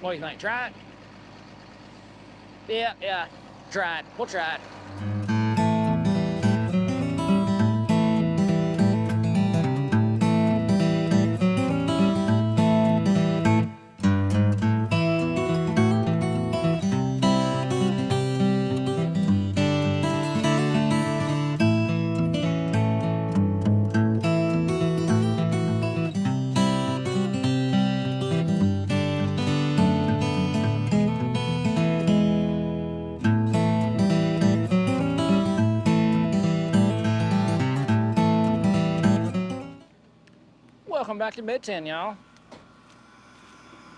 What do you think? Try it? Yeah. Try it. We'll try it. Welcome back to Mid-10, y'all.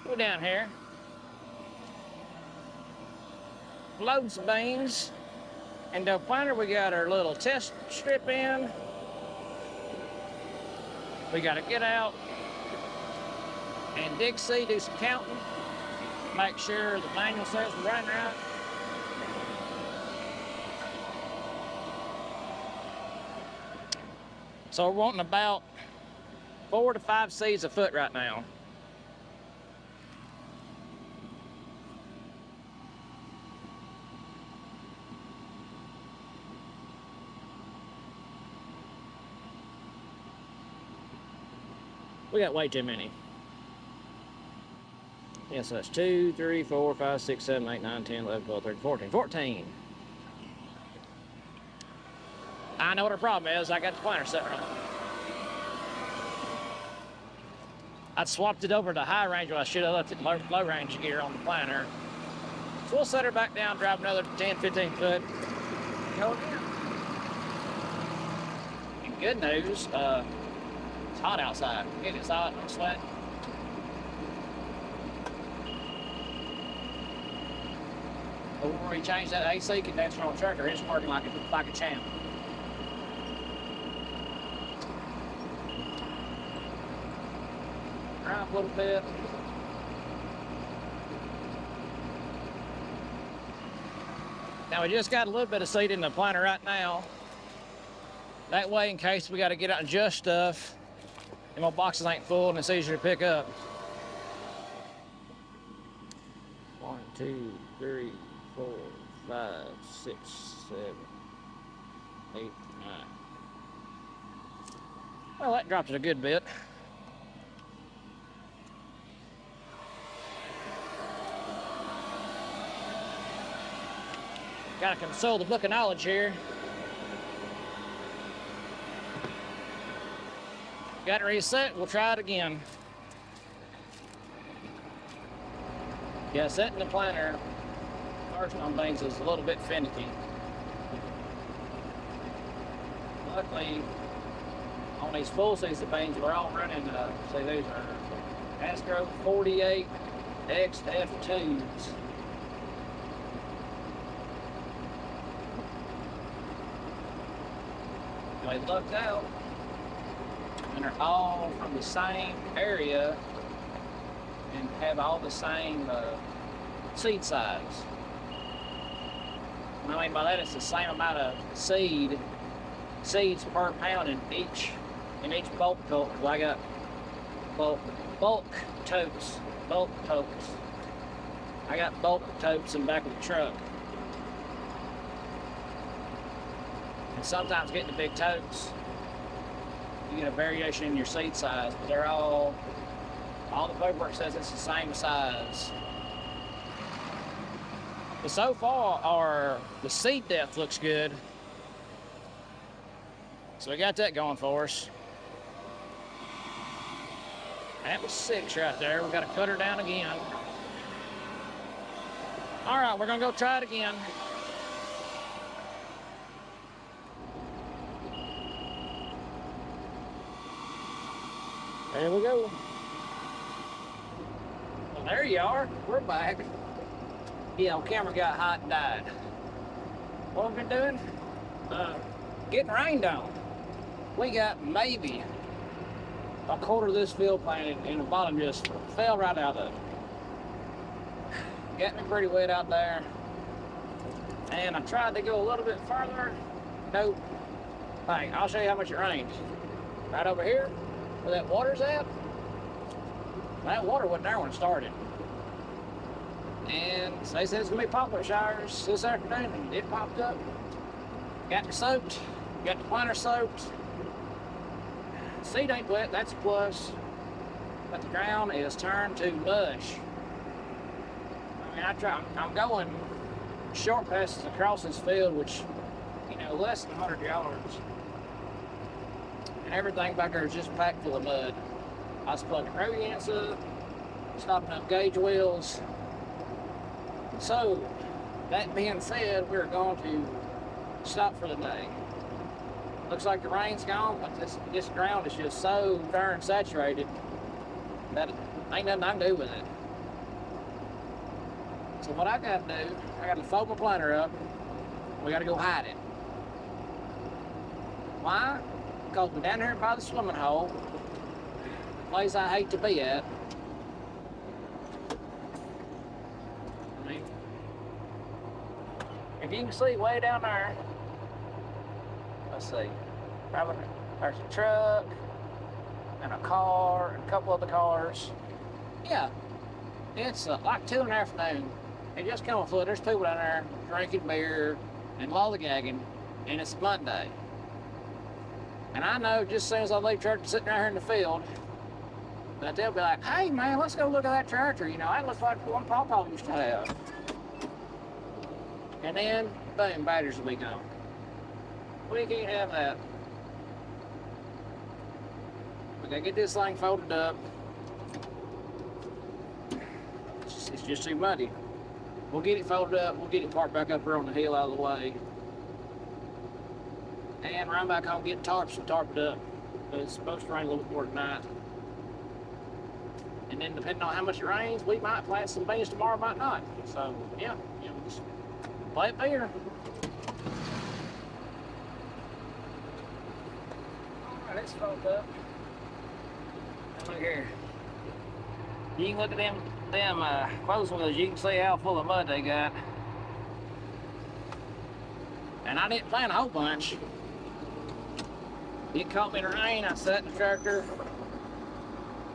We're down here loading some beans. And the planter, we got our little test strip in. We got to get out and dig seed, do some counting, make sure the manual says we're running right. So we're wanting about 4 to 5 seeds a foot right now. We got way too many. Yeah, so that's 2, 3, 4, 5, 6, 7, 8, 9, 10, 11, 12, 13, 14. 14. I know what our problem is. I got the planter set wrong. I swapped it over to high range when I should have left it low range gear on the planter. So we'll set her back down, drive another 10, 15 foot, go again. And good news, it's hot outside. It's hot, I'm sweating. Before we change that AC condenser on the tractor, it's working like a champ. Drive a little bit. Now we just got a little bit of seed in the planter right now. That way, in case we got to get out and adjust stuff, and my boxes ain't full and it's easier to pick up. 1, 2, 3, 4, 5, 6, 7, 8, 9. Well, that dropped it a good bit. Gotta consult the book of knowledge here. Got it reset, we'll try it again. Yeah, setting the planter first on things is a little bit finicky. Luckily, on these full season beans, we're all running, see these are Astro 48 XF2s. They lucked out, and they're all from the same area and have all the same seed size. And I mean by that, it's the same amount of seeds per pound in each bulk tote. Because I got bulk totes. I got bulk totes in the back of the truck. And sometimes getting the big totes, you get a variation in your seed size, but they're all the paperwork says it's the same size. But so far, the seed depth looks good. So we got that going for us. That was 6 right there. We got to cut her down again. All right, we're gonna go try it again. There we go. Well, there you are. We're back. Yeah, the camera got hot and died. What have we been doing? Getting rained on. We got maybe a quarter of this field planted and the bottom just fell right out of it. Got me pretty wet out there. And I tried to go a little bit further. Nope. Hey, I'll show you how much it rained. Right over here. where that water's at. That water wasn't there when it started. And they said it's gonna be poplar showers this afternoon, and it popped up. Got me soaked, got the planter soaked. Seed ain't wet, that's a plus. But the ground is turned to mush. I mean, I'm going short passes across this field, which, you know, less than 100 yards. And everything back there is just packed full of mud. I was plugging rodents up, stopping up gauge wheels. So, that being said, we're going to stop for the day. Looks like the rain's gone, but this ground is just so darn saturated that ain't nothing I can do with it. So what I gotta do, I gotta fold my planter up. We gotta go hide it. Why? Because we're down here by the swimming hole, the place I hate to be at. I mean, if you can see way down there, let's see, probably there's a truck and a car and a couple other cars. Yeah, it's like 2 in the afternoon. It just come flood. There's people down there drinking beer and lollygagging, and it's Monday. And I know just as soon as I leave church, sitting right here in the field, that they'll be like, "Hey man, let's go look at that tractor. You know, that looks like the one Pawpaw used to have." And then, boom, batteries will be gone. We can't have that. We gotta get this thing folded up. It's just too muddy. We'll get it folded up. We'll get it parked back up here on the hill out of the way. And run back home, get tarps and tarp it up. It's supposed to rain a little bit more tonight. And then depending on how much it rains, we might plant some beans tomorrow, might not. So, yeah, just play it fair. Alright, it's folded up. Look here. You can look at them clothes wheels, you can see how full of mud they got. And I didn't plant a whole bunch. It caught me in the rain, I sat in the tractor,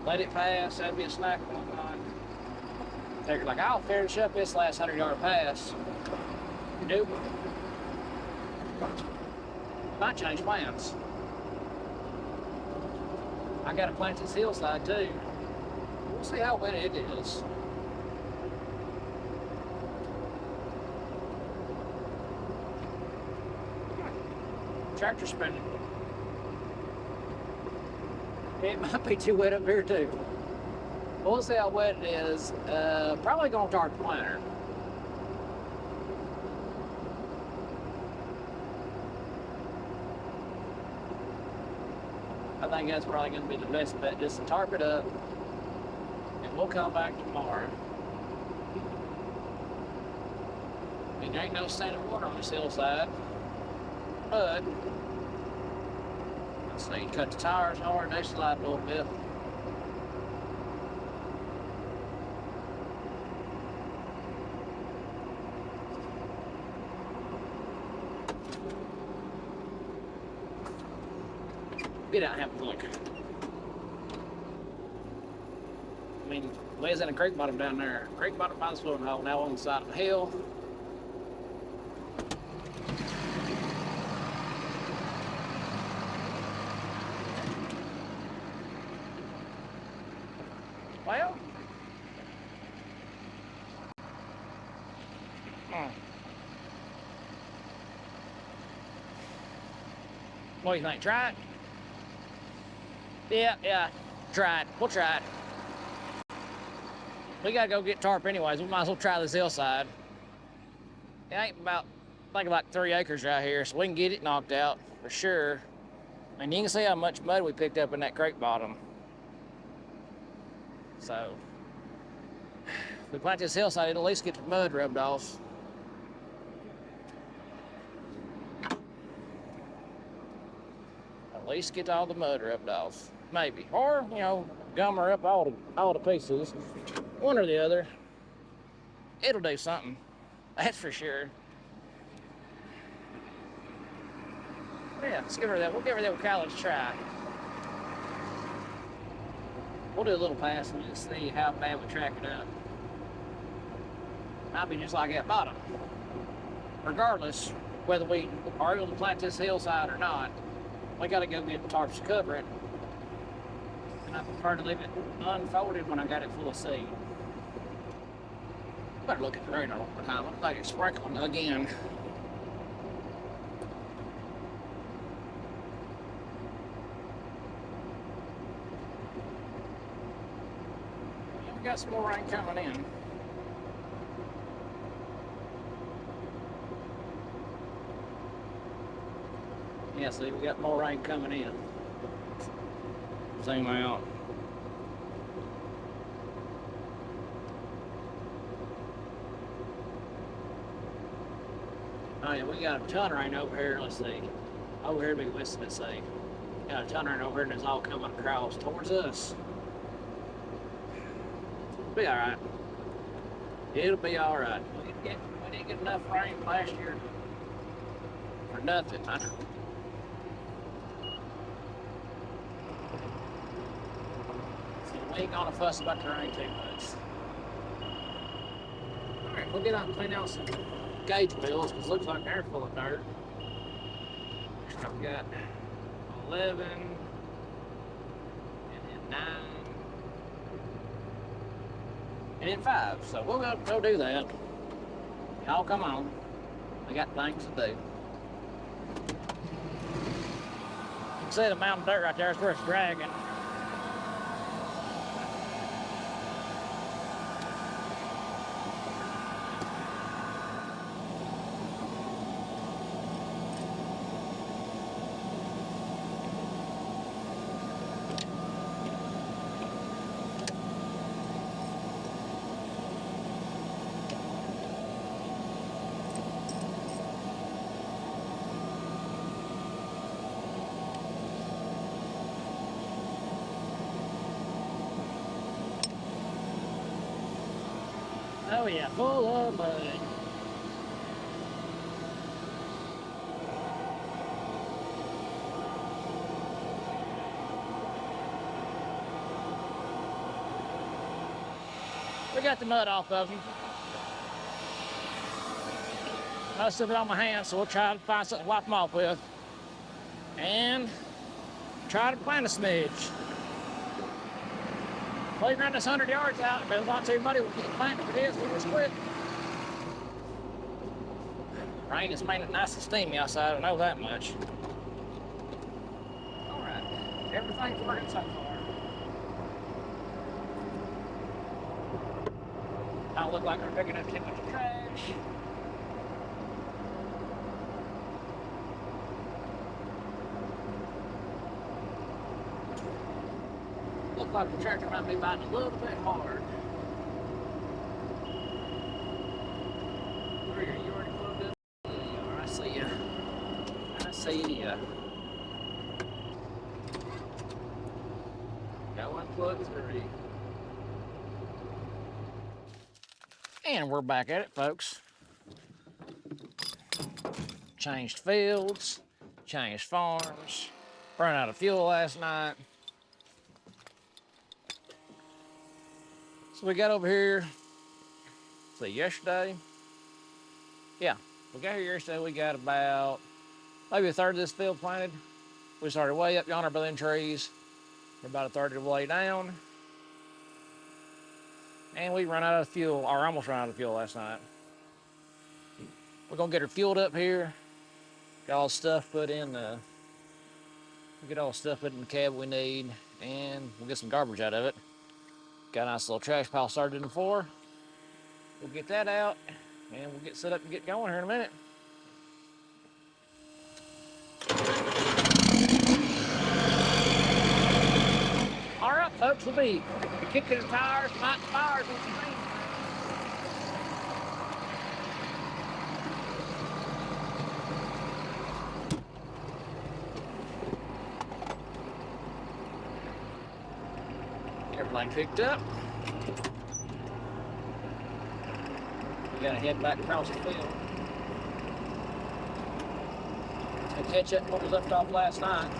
let it pass, that'd be a snack and whatnot. Figured like, I'll finish up this last 100-yard pass. Nope. Might change plans. I gotta plant this hillside too. We'll see how wet it is. Tractor spinning. It might be too wet up here too. We'll see how wet it is. Probably gonna tarp the planter. I think that's probably gonna be the best bet, just to tarp it up, and we'll come back tomorrow. I mean, there ain't no standing water on this hillside, but let's see, cut the tires hard, they slide a little bit. Get out and have a look. I mean, Liz in a creek bottom down there. Creek bottom by the swimming hole, now on the side of the hill. Well, what do you think? Try it? Yeah, try it. We'll try it. We gotta go get tarp anyways. We might as well try this hillside. It ain't about, I think like 3 acres right here, so we can get it knocked out for sure. And you can see how much mud we picked up in that creek bottom. So, if we plant this hillside, it'll at least get the mud rubbed off. At least get all the mud rubbed off. Maybe. Or, you know, gum her up all the pieces. One or the other. It'll do something. That's for sure. Yeah, let's give her that. We'll give her that college try. We'll do a little pass and just see how bad we track it up. Might be just like that bottom. Regardless, whether we are able to plant this hillside or not, we got to go get the tarps to cover it. And I prefer to leave it unfolded when I got it full of seed. Better look at the radar one more time. Looks like it's sprinkling again. Yeah, we got some more rain coming in. Yeah, see, we got more rain coming in. Zoom out. Oh yeah, we got a ton of rain over here. Let's see. Over here to be west, let's see. Got a ton of rain over here and it's all coming across towards us. It'll be alright. It'll be alright. We didn't get enough rain last year for nothing. We ain't gonna fuss about the rain too much. Alright, we'll get out and clean out some gauge bills because it looks like they're full of dirt. I've got 11 and then 9 and then 5. So we'll go do that. Y'all come on. We got things to do. You can see the mountain dirt right there is where it's dragging. Oh yeah, full of mud. We got the mud off of them. Most of it on my hands, so we'll try to find something to wipe them off with. And try to plant a smidge. We run this 100 yards out, if it's not too muddy, we'll keep planting. If it is, we'll just quit. Rain has made it nice and steamy outside, I know that much. Alright, everything's working so far. Don't look like we're picking up too much trash. Looks like the tractor might be biting a little bit hard. Where are you? You already plugged in? There you are. I see you. I see you. Got one plug through. And we're back at it, folks. Changed fields, changed farms, ran out of fuel last night. So we got over here, see, yesterday. Yeah, we got here yesterday, we got about maybe a third of this field planted. We started way up yonder by them trees. We're about a third of the way down. And we run out of fuel, or almost ran out of fuel last night. We're gonna get her fueled up here. Got all the stuff put in the, we'll get all the stuff put in the cab we need, and we'll get some garbage out of it. Got a nice little trash pile started in the floor. We'll get that out, and we'll get set up and get going here in a minute. All right, folks, we'll be kicking the tires, lighting the fires with some rain. Everything picked up. We gotta head back across the field to catch up what we left off last night.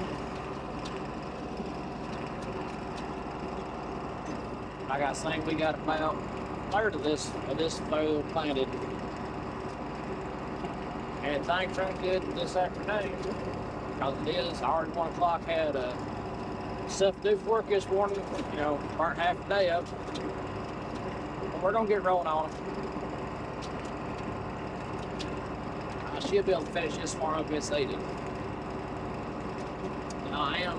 like I think we got about a third of this field planted. And things run good this afternoon. Because it is already 1 o'clock, had stuff to do for work this morning, you know, burnt half the day up. But we're gonna get rolling on it. I should be able to finish this farm up this seeded. Now I am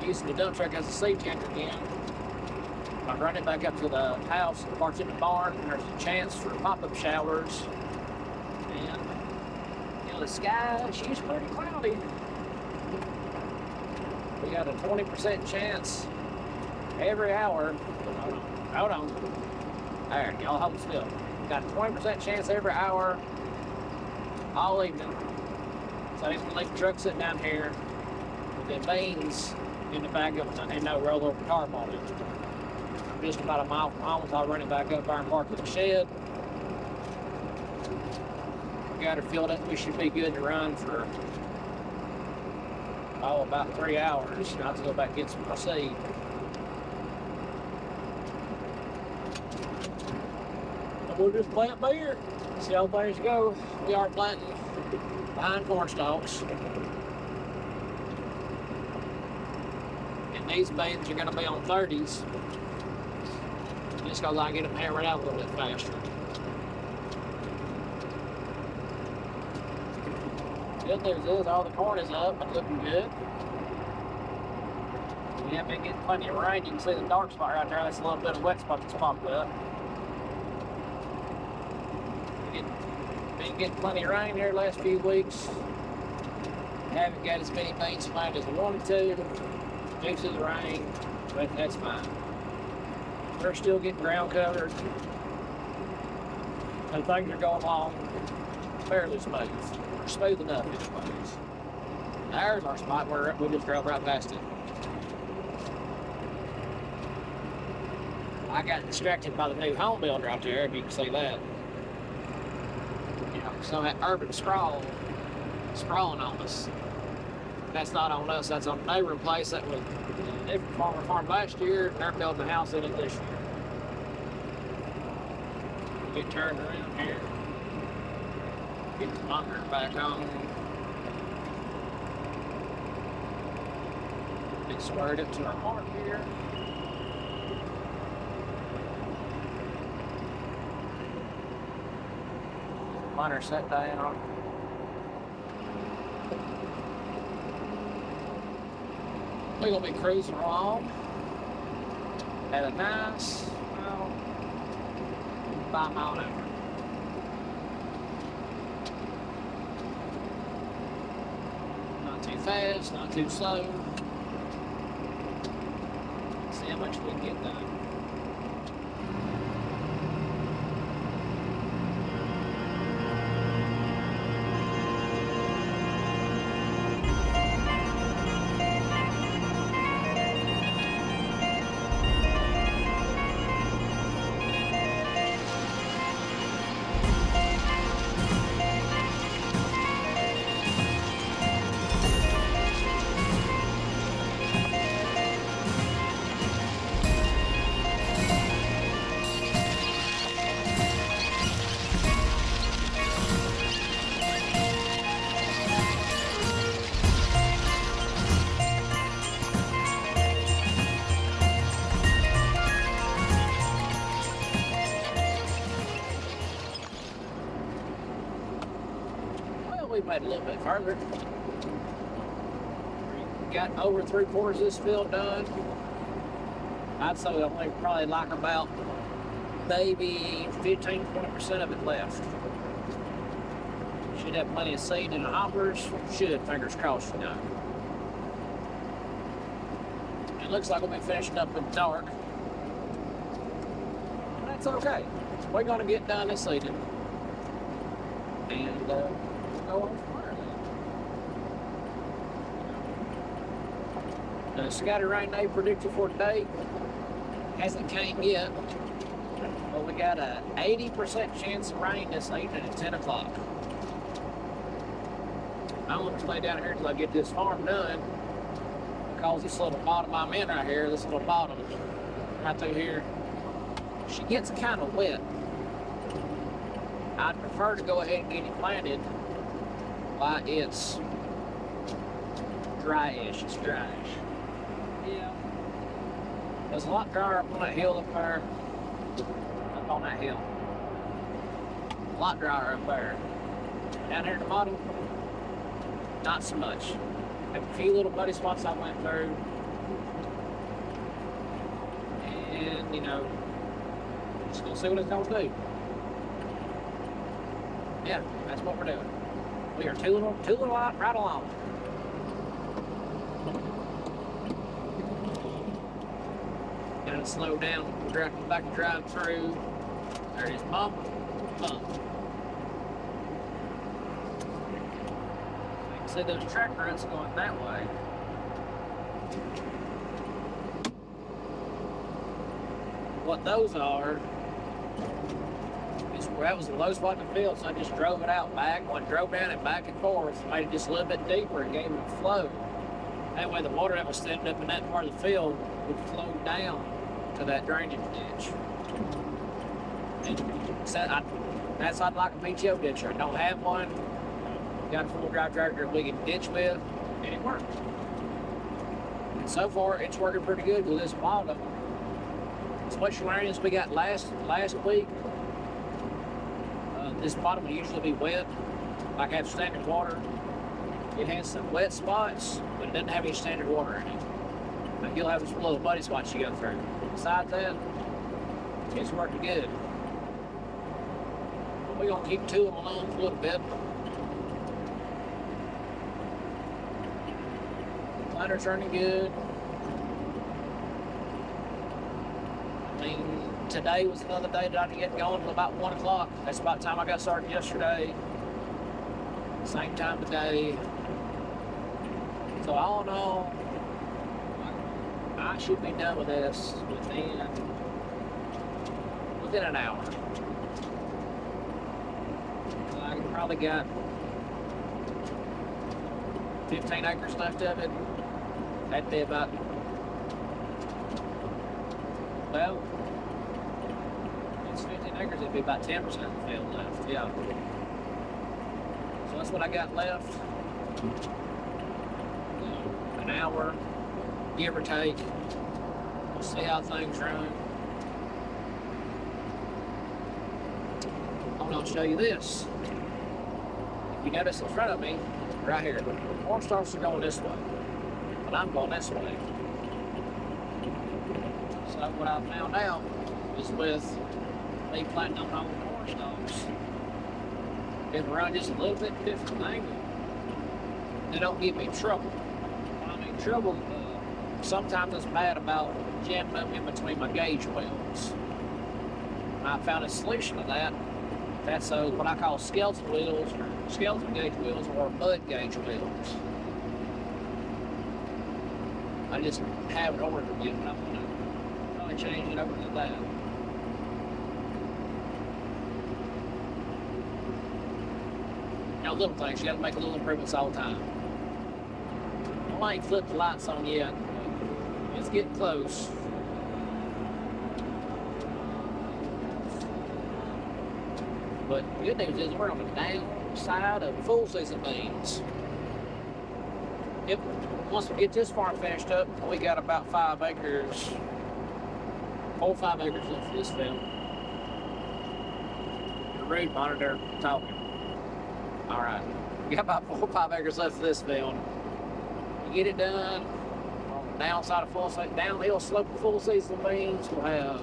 using the dump truck as a seed changer again. I run it back up to the house, parked in the barn, and there's a chance for pop-up showers. And you know, the sky, she's pretty cloudy. We got a 20% chance every hour. Hold on. There, y'all hold still. Got a 20% chance every hour all evening. So I'm gonna leave the truck sitting down here with the beans in the back of it and no rollover tarp on it. I'm just about a mile from home, so I'll run it back up there and park at the shed. Got her filled up. We should be good to run for about 3 hours. I'll have to go back get some more seed. And we'll just plant beer. See how things go. We are planting behind corn stalks. And these beans are going to be on 30s. Just because I get them hammered out a little bit faster. Good news is all the corn is up and looking good. We have been getting plenty of rain. You can see the dark spot right there. That's a little bit of wet spot that's popped up. Been getting plenty of rain here the last few weeks. Haven't got as many beans planted as I wanted to due to the rain, but that's fine. We're still getting ground covered, and things are going along fairly smooth. Smooth enough anyways. There's our spot where we just drove right past it. I got distracted by the new home builder out there, if you can see that. You know, some of that urban sprawling on us. That's not on us, that's on the neighboring place that was a different farmer farmed last year, and they're building a house in it this year. Get turned around here. Get the bunker back on. Get squared up to our mark here. Miner set down. We're gonna be cruising along at a nice, 5 mile an hour. Not too fast, not too slow. See how much we can get done. We made a little bit further. We got over 3/4 of this field done. I'd say we only probably like about maybe 15–20% of it left. Should have plenty of seed in the hoppers. Should, fingers crossed, you know. It looks like we'll be finishing up in the dark. But that's okay. We're gonna get done this season. And go on fire then. The scattered rain they predicted for today hasn't came yet, but we got a 80% chance of rain this evening at 10 o'clock. I'm going to stay down here until I get this farm done, because this little bottom I'm in right here, this little bottom, right through here. She gets kind of wet. I'd prefer to go ahead and get it planted while it's dryish. It's dryish. Yeah. It's a lot drier up on that hill up there. Up on that hill. A lot drier up there. Down here in the bottom, not so much. Have a few little muddy spots I went through. And, you know, just gonna see what it's gonna do. Yeah, that's what we're doing. We are tooling right along. Gotta slow down, back and drive through. There it is, bump, bump. You can see those track ruts going that way. What those are, that was the low spot in the field, so I just drove it out back. I drove down it back and forth, made it just a little bit deeper and gave it a flow. That way the water that was standing up in that part of the field would flow down to that drainage ditch. And that's not like a PTO ditcher. I don't have one. Got a full drive tractor we can ditch with, and it works. And so far, it's working pretty good with this bottom. As much rain as we got last week, this bottom will usually be wet, like have standard water. It has some wet spots, but it doesn't have any standard water in it. Like you'll have some little muddy spots you go through. Besides that, it's working good. We're gonna keep tooling along for a little bit. Planter's running good. I mean, today was another day that I didn't get going until about 1 o'clock. That's about the time I got started yesterday. Same time today. So all in all, I should be done with this within an hour. I probably got 15 acres left of it. That'd be about, well, it's 15 acres, it'd be about 10% of the field left, yeah. So that's what I got left. An hour, give or take. We'll see how things run. I'm gonna show you this. If you notice in front of me, right here, corn stalks are going this way, but I'm going this way. So what I found out is with me planting on all the corn stalks, it can run just a little bit different angle. They don't give me trouble. When I mean trouble, sometimes it's bad about jamming them in between my gauge wheels. And I found a solution to that. That's what I call skeleton wheels, or skeleton gauge wheels, or mud gauge wheels. I just have it ordered again, and I'm going to probably change it over to that. You know, little things, you got to make little improvements all the time. Well, I ain't flipped the lights on yet. It's getting close. But the good news is we're on the downside of full season beans. Once we get this farm finished up, we got about 5 acres, 4 or 5 acres left of this field. The road monitor talking. All right, we got about 4 or 5 acres left of this field. We get it done on the downside of full season, downhill slope of full season beans. We'll have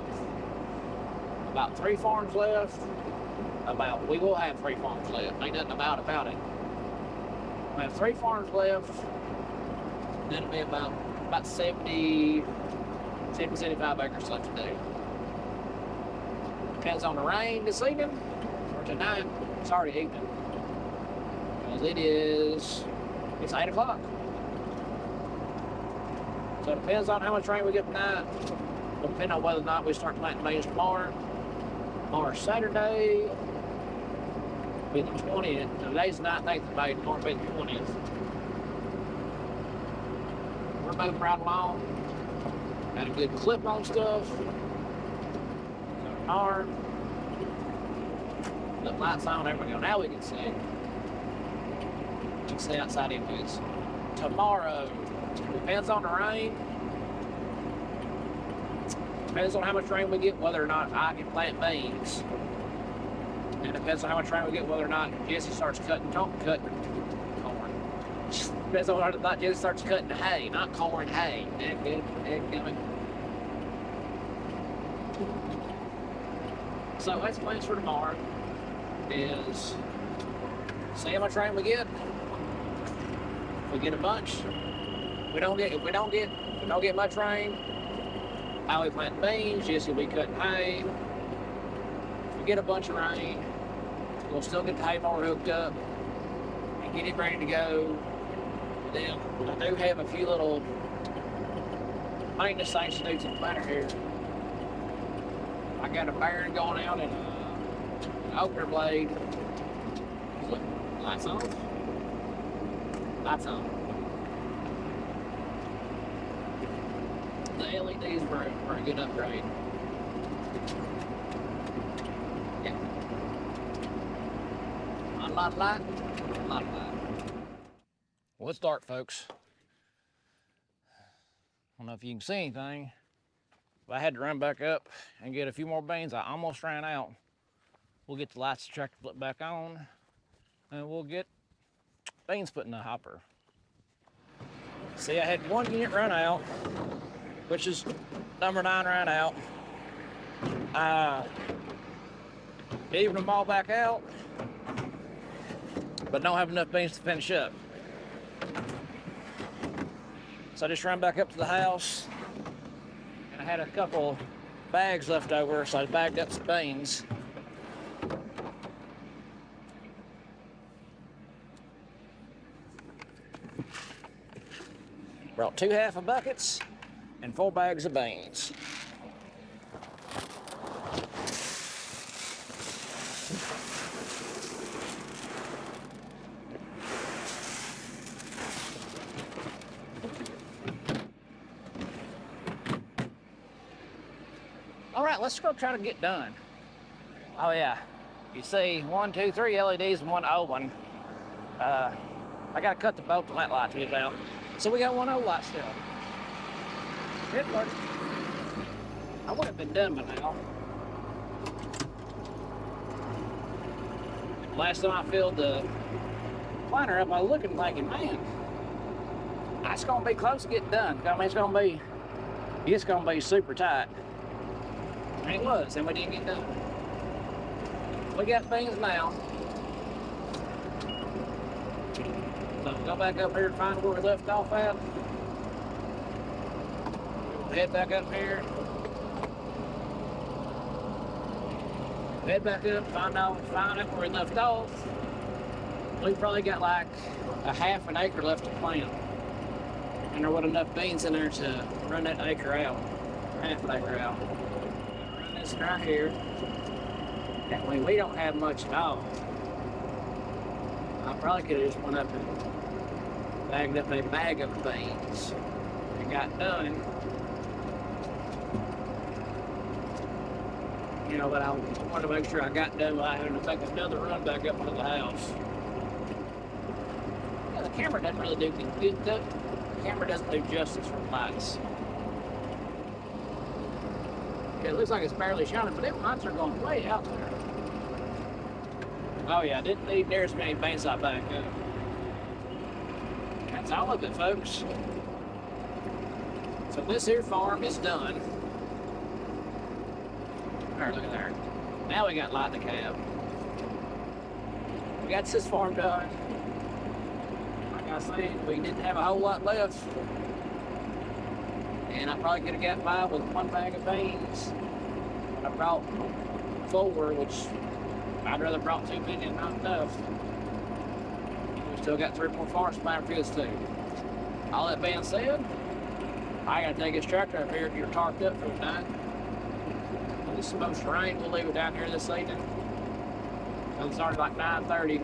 about 3 farms left. We will have 3 farms left. Ain't nothing about it. We have 3 farms left. Then it'll be about 70, 75 acres left to do. Depends on the rain this evening or tonight. It's already evening. Because it's 8 o'clock. So it depends on how much rain we get tonight. It'll depend on whether or not we start planting beans tomorrow. Or Saturday, be the 20th. Today's the 19th of May, tomorrow will be the 20th. We're moving right along. Got a good clip on stuff. Arm. The lights on, there we go. Now we can see. You can see outside anyways. Tomorrow, depends on the rain. Depends on how much rain we get, whether or not I can plant beans. And it depends on how much rain we get, whether or not Jesse starts cutting corn. Depends on whether or not Jesse starts cutting hay, not corn, hay. So that's plans for tomorrow. Is see how much rain we get. If we get a bunch, if we don't get much rain, I'll be planting beans. Jesse will be cutting hay. If we get a bunch of rain, we'll still get the hay mower hooked up and get it ready to go. Then I do have a few little maintenance things to do to the planter here. I got a bearing going out and an opener blade. Look, lights on. Lights on. The LEDs were a good upgrade. Yeah. A lot of light, a lot of light. Well, it's dark, folks. I don't know if you can see anything, but I had to run back up and get a few more beans. I almost ran out. We'll get the lights of the tractor flip back on, and we'll get beans put in the hopper. See, I had one unit run out, which is number 9 ran out. Even them all back out, but don't have enough beans to finish up. So I just ran back up to the house, and I had a couple bags left over, so I bagged up some beans. Brought 2 half buckets and 4 bags of beans. All right, let's go try to get done. Oh yeah, you see 1, 2, 3 LEDs and 1 old one. I gotta cut the both light lights to get out. So we got 1 old light still. It worked. I would have been done by now. Last time I filled the planter up, I was looking thinking, man, it's gonna be close to getting done. I mean, it's gonna be super tight. And it was, and we didn't get done. We got beans now. So go back up here and find where we left off at. Head back up here. Head back up, find out where we left off. We've probably got like a half an acre left to plant. And there wasn't enough beans in there to run that acre out, half an acre out. Run this right here. That way we don't have much at all. I probably could have just went up and bagged up a bag of beans and got done. You know, but I wanted to make sure I got done without having to take another run back up to the house. Yeah, the camera doesn't really do good. The camera doesn't do justice for the lights. Yeah, it looks like it's barely shining, but them lights are going way out there. Oh yeah, I didn't need near as many beans I backed up. That's all of it, folks. So this here farm is done. There, look at there. Now we got light in the cab. We got this farm done. Like I said, we didn't have a whole lot left. And I probably could have got by with 1 bag of beans. I brought 4, which I'd rather brought 2 many and not enough. We still got 3 more farms to plant for this too. All that being said, I gotta take this tractor up here if you're tarped up for the night. It's supposed to rain. We'll leave it down here this evening. It's already like 9:30.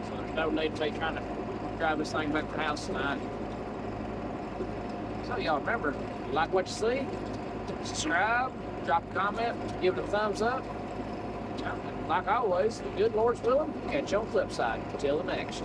So there's no need to be trying to drive this thing back to the house tonight. So So y'all remember, like what you see, subscribe, drop a comment, give it a thumbs up. Like always, the good Lord's willing, catch you on the flip side. Till the next.